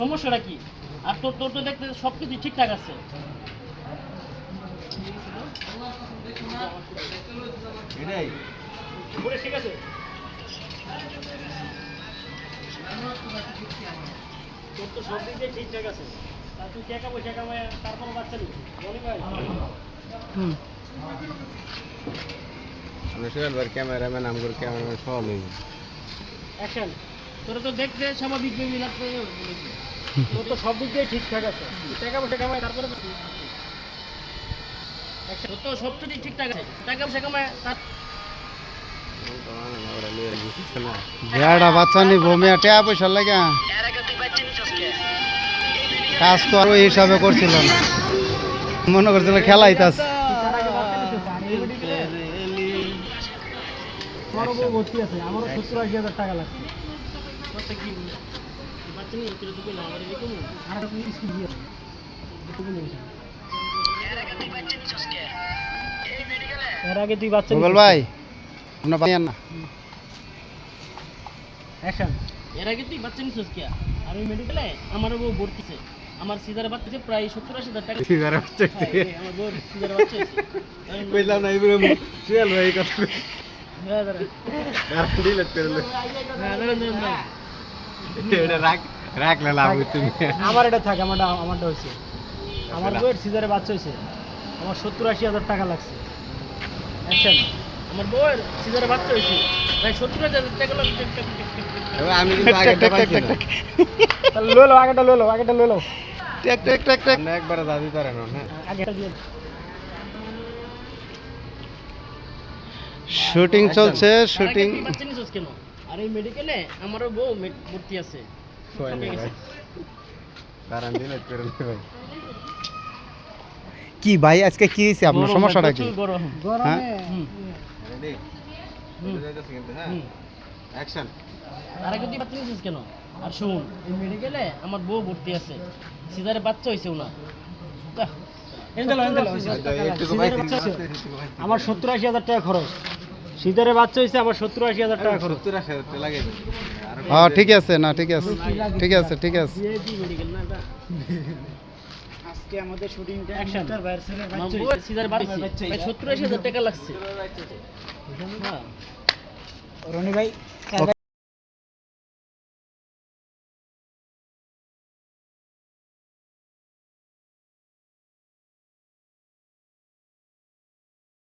সমস্যাটা কি? আর তোর তোর তো দেখতে সবকিছু ঠিকঠাক আছে। এটাই পুরো ঠিক আছে। তোর তো সব দিক দিয়ে ঠিকঠাক আছে। তা তুই টাকা পয়সা কামায় তারপর বাচ্চা নিবি বলি ভাই। আমরা সোহেল ভাই ক্যামেরাম্যান আমগর ক্যামেরাম্যান সহ লই অ্যাকশন। তোরা তো দেখতে স্বাভাবিক বেবি লাগতে বলেছি। তোর তো সব দিক দিয়ে ঠিকঠাক আছে। তুই টাকা পয়সা কামায় তারপরে অ্যাকশন। তোর তো সব কিছু ঠিকঠাক আছে। টাকা পয়সা কামায় তার আমরা লই বুঝছ না ভেড়া বাচ্চা নিব মেয়ে টাকা পয়সা লাগে কাজ তো আর ওই হিসাবে করছিল না, মনে করছিল খেলাইতাস। ভর্তি আছে আমারও 70-80 হাজার টাকা লাগছে। কথা কি বাচ্চা নিয়ে তুই না আমার এরকম আর একটা স্কিল দিয়ে এর আগে তুই বাচ্চা গুগল ভাই আমরা পাই না অ্যাকশন। এর আগে তুই বাচ্চা নিছিস কি? আমি মেডিকেলে আমার বউ ভর্তিছে, আমার সিজারে বাচ্চাছে প্রায় 70-80 হাজার টাকা। সিগারেট হচ্ছে আমার বউ সিজারে বাচ্চা হইছে। কইলাম না ইব্রাহিম সোহেল ভাই কথা হ্যাঁ দাঁড়া আর ডিলিট করে লই হ্যাঁ দাঁড়া এটা রাখলে লাভ হই তুমি আমার এটা থাক, আমারটা হয়েছে আমার বউয়ের সিজারে বাচ্চা হয়েছে, আমার 70-80 হাজার টাকা লাগছে। অ্যাকশন। আমার বউয়ের সিজারে বাচ্চা হয়েছে প্রায় 70,000 টাকা লাগছে। আমি কিন্তু আগেটা পাইছি না তাহলে আগেটা লো টেক টেক টেক টেক আমরা একবার দাবি করে না হ্যাঁ আগেটা দিয়ে শুটিং চলছে শুটিং। তুই বাচ্চা নিছিস কেন? আর এই মেডিকেলে আমারও বউ ভর্তি আছে। সোহেল ভাই কারণ ডিলিট করে লই ভাই কি ভাই আজকে কি হয়েছে আপনার সমস্যাটা কি? গরম হ্যাঁ রেডি যাইতাছি কিন্তু হ্যাঁ অ্যাকশন আর আগে তুই বাচ্চা নিছিস কেন? আর শুন, এই মেডিকেলে আমার বউ ভর্তি আছে, সিজারে বাচ্চা হয়েছে না। আমার 70-80 হাজার টাকা খরচ, সিজারে বাচ্চা হয়েছে আমার 70-80 হাজার টাকা খরচ। 70,000 টাকা লাগে হ্যাঁ ঠিক আছে না ঠিক আছে ঠিক আছে ঠিক আছে মেডিকেল না এটা। আজকে আমাদের শুটিংটা Action. মিস্টার ভাইয়ের ছেলে আমার বউয়ের সিজারে বাচ্চা হয়েছে, প্রায় 70-80 হাজার টাকা লাগছে। হ্যাঁ রনি ভাই